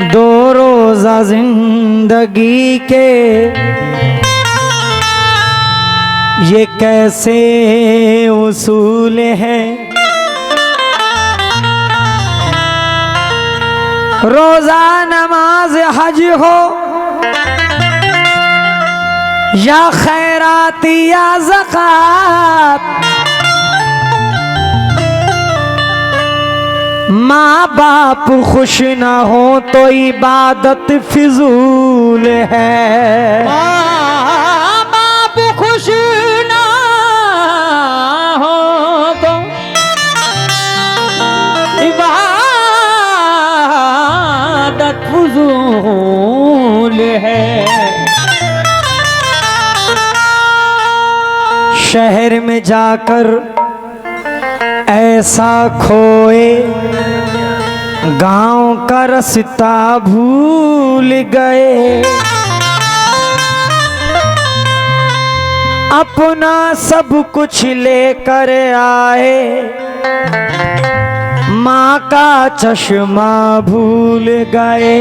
दो रोजा जिंदगी के ये कैसे उसूल है। रोजा नमाज हज हो या खैरात या ज़कात, माँ बाप खुश ना हो तो इबादत फिजूल है। माँ बाप खुश ना हो तो इबादत फिजूल है। शहर में जाकर ऐसा खोए, गांव का रास्ता भूल गए। अपना सब कुछ लेकर आए, माँ का चश्मा भूल गए।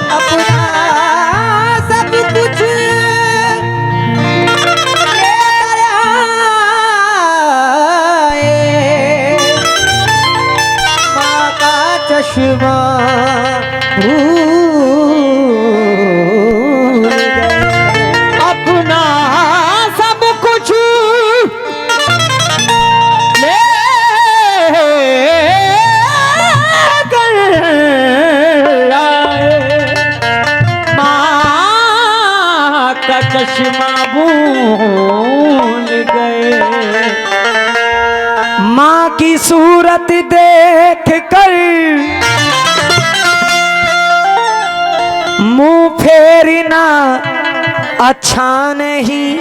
अपना सब कुछ लेकर आए, माँ का चश्मा भूल गए। अपना सब कुछ लेकर आए, माँ का चश्मा भूल गए। माँ की सूरत देख कर मुंह फेरना अच्छा नहीं।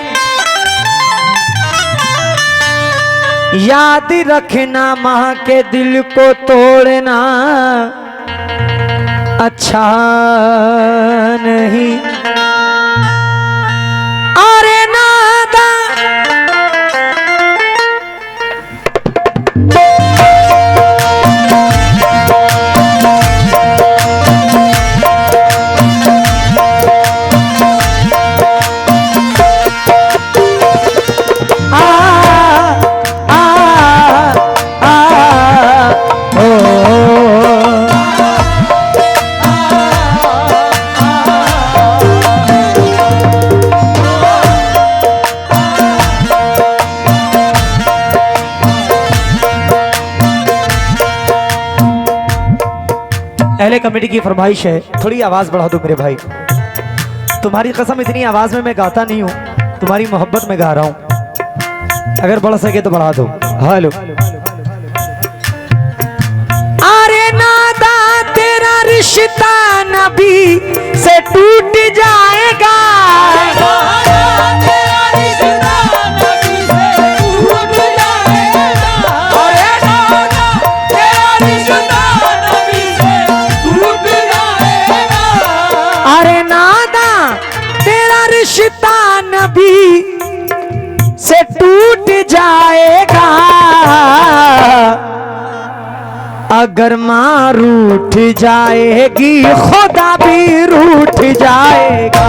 याद रखना माँ के दिल को तोड़ना अच्छा नहीं। अरे नादा अहले कमेटी की फरमाइश है, थोड़ी आवाज बढ़ा दो मेरे भाई। तुम्हारी कसम इतनी आवाज में मैं गाता नहीं हूँ, तुम्हारी मोहब्बत में गा रहा हूँ। अगर बढ़ सके तो बढ़ा दो। हेलो। अरे नादा तेरा रिश्ता नबी से टूट जाएगा। अरे नादा तेरा रिश्ता नबी से टूट जाएगा। अगर माँ रूठ जाएगी खुदा भी रूठ जाएगा।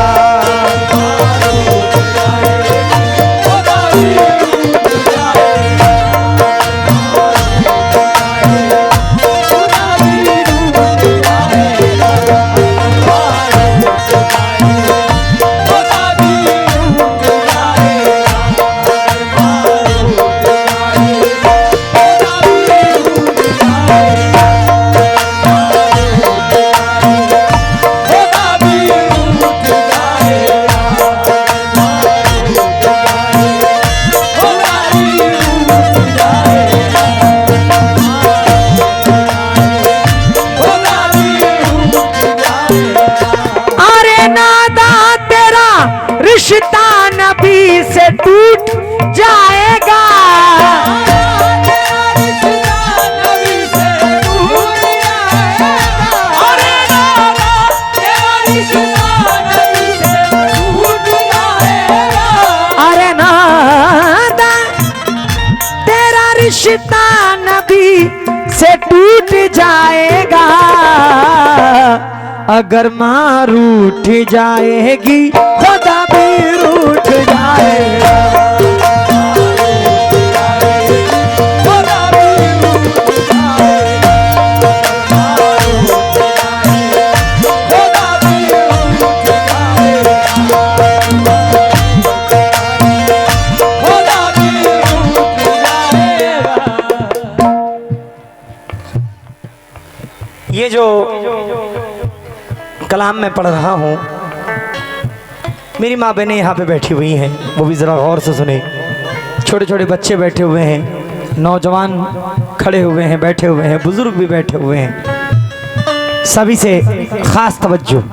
रिश्ता नबी से टूट जाएगा। अरे नादा तेरा रिश्ता नबी से टूट जाएगा। अगर माँ रूठ जाएगी खुदा भी रूठ जाएगा। ये जो कलाम मैं पढ़ रहा हूँ, मेरी माँ बहनें यहाँ पे बैठी हुई हैं, वो भी ज़रा गौर से सुने। छोटे छोटे बच्चे बैठे हुए हैं, नौजवान खड़े हुए हैं, बैठे हुए हैं, बुजुर्ग भी बैठे हुए हैं, सभी से खास तवज्जो।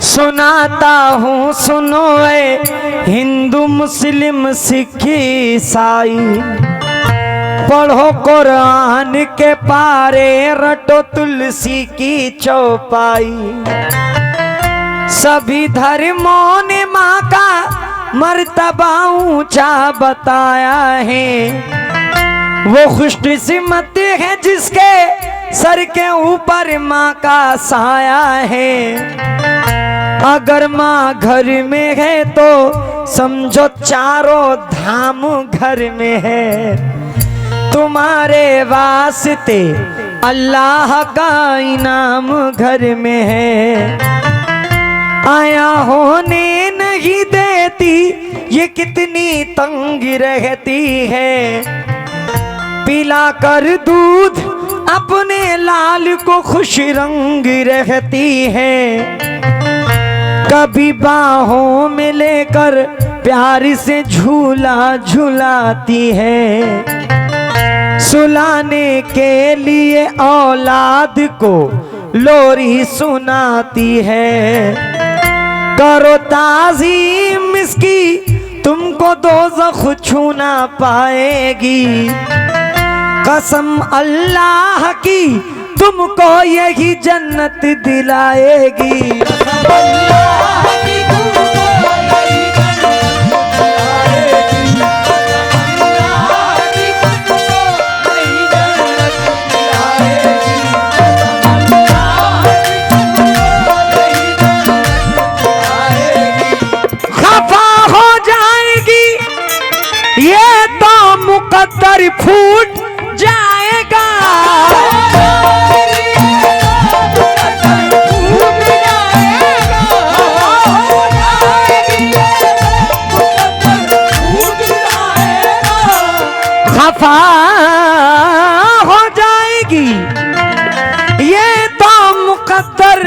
सुनाता हूँ सुनो ए हिंदू मुस्लिम सिख ईसाई, पढ़ो कुरान के पारे, रटो तुलसी की चौपाई। सभी धर्मों ने माँ का मर्तबा ऊंचा बताया है। वो खुशकिस्मत है जिसके सर के ऊपर माँ का साया है। अगर माँ घर में है तो समझो चारों धाम घर में है। तुम्हारे वास्ते अल्लाह का इनाम घर में है। आया होने नहीं देती ये कितनी तंग रहती है। पिला कर दूध अपने लाल को खुश रंग रहती है। कभी बाहों में लेकर प्यार से झूला झुलाती है। सुलाने के लिए औलाद को लोरी सुनाती है। करो ताज़ीम इसकी तुमको दोज़ख छू ना पाएगी। कसम अल्लाह की तुमको यही जन्नत दिलाएगी। खफा हो जाएगी ये तो मुकद्दर फूट जाएगा। खफा हो जाएगी ये तो मुकद्दर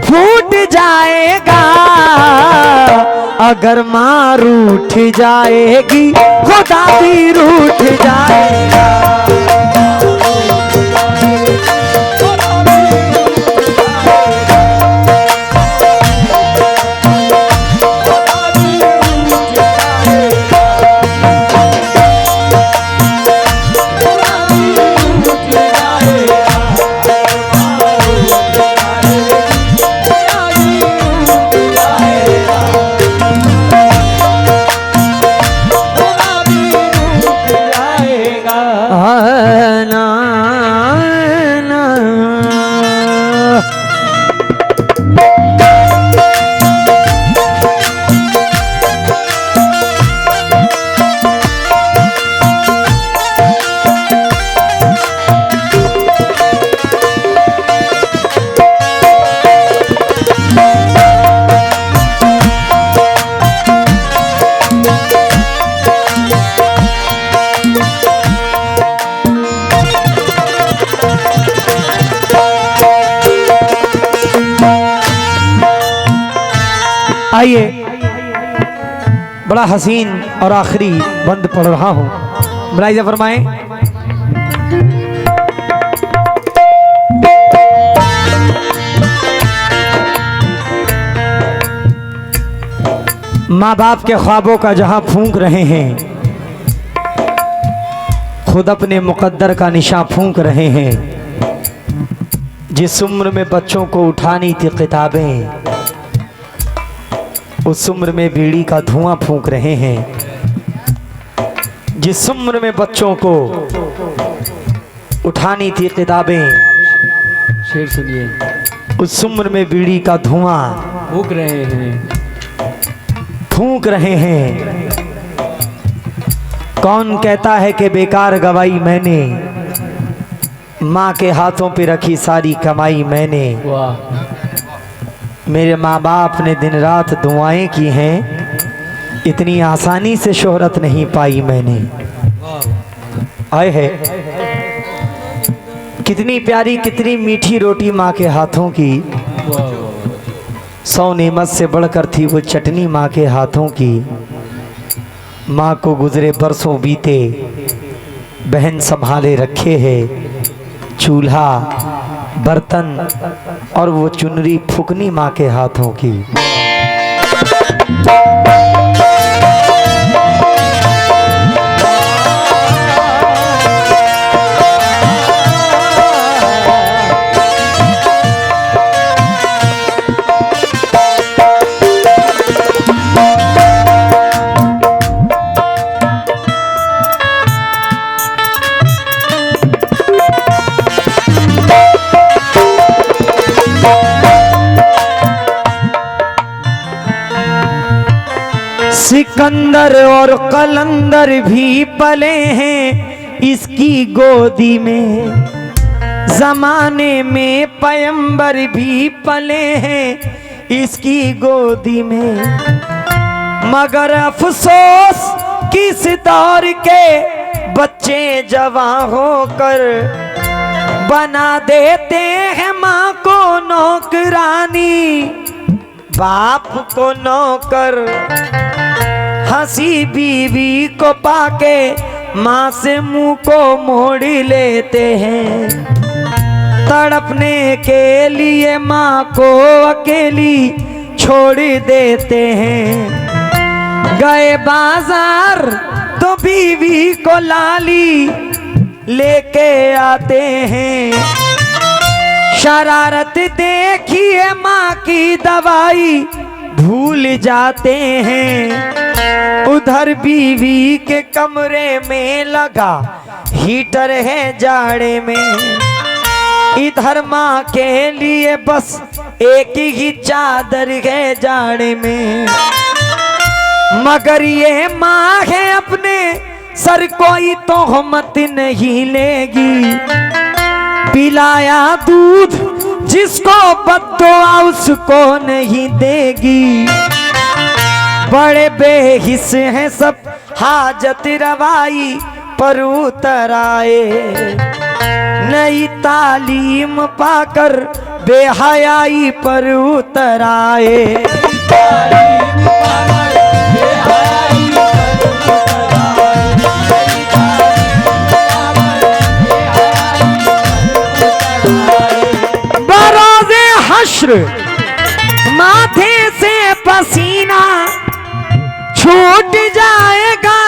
फूट जाएगा। अगर माँ रूठ जाएगी खुदा भी रूठ जाएगा। आइए, बड़ा हसीन और आखिरी बंद पढ़ रहा हूं, मुलाहिजा फरमाएं। माँ बाप के ख्वाबों का जहां फूंक रहे हैं, खुद अपने मुकद्दर का निशान फूंक रहे हैं। जिस उम्र में बच्चों को उठानी थी किताबें, उस उम्र में बीड़ी का धुआं फूंक रहे हैं। जिस उम्र में बच्चों को उठानी थी किताबें, शेर सुनिए, उस उम्र में बीड़ी का धुआं फूंक रहे हैं, फूंक रहे हैं। कौन कहता है कि बेकार गवाई मैंने, माँ के हाथों पे रखी सारी कमाई मैंने। वाह। मेरे माँ बाप ने दिन रात दुआएं की हैं, इतनी आसानी से शोहरत नहीं पाई मैंने। आए है कितनी प्यारी कितनी मीठी रोटी माँ के हाथों की, 100 नेमत से बढ़कर थी वो चटनी माँ के हाथों की। माँ को गुजरे बरसों बीते, बहन संभाले रखे है चूल्हा बर्तन और वो चुनरी फुकनी माँ के हाथों की। सिकंदर और कलंदर भी पले हैं इसकी गोदी में, जमाने में पैगंबर भी पले हैं इसकी गोदी में। मगर अफसोस किस दौर के बच्चे जवां होकर बना देते हैं माँ को नौकरानी, बाप को नौकर। हंसी बीवी को पाके माँ से मुंह को मोड़ लेते हैं, तड़पने के लिए माँ को अकेली छोड़ देते हैं। गए बाजार तो बीवी को लाली लेके आते हैं, शरारत देखिए माँ की दवाई भूल जाते हैं। उधर बीवी के कमरे में लगा हीटर है जाड़े में, इधर माँ के लिए बस एक ही चादर है जाड़े में। मगर ये माँ है अपने सर कोई तोहमत नहीं लेगी, पिलाया दूध जिसको बद्दुआ उसको नहीं देगी। बड़े बेहिस हैं सब हाजत रवाई पर उतर आए, नई तालीम पाकर बेहयाई पर उतर आए। बरोज़े हश्र माथे से पसीना छूट जाएगा,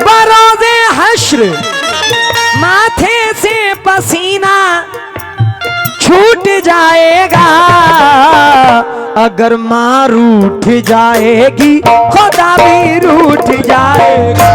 बरोज़े हश्र माथे से पसीना छूट जाएगा। अगर माँ रूठ जाएगी खुदा भी रूठ जाएगा।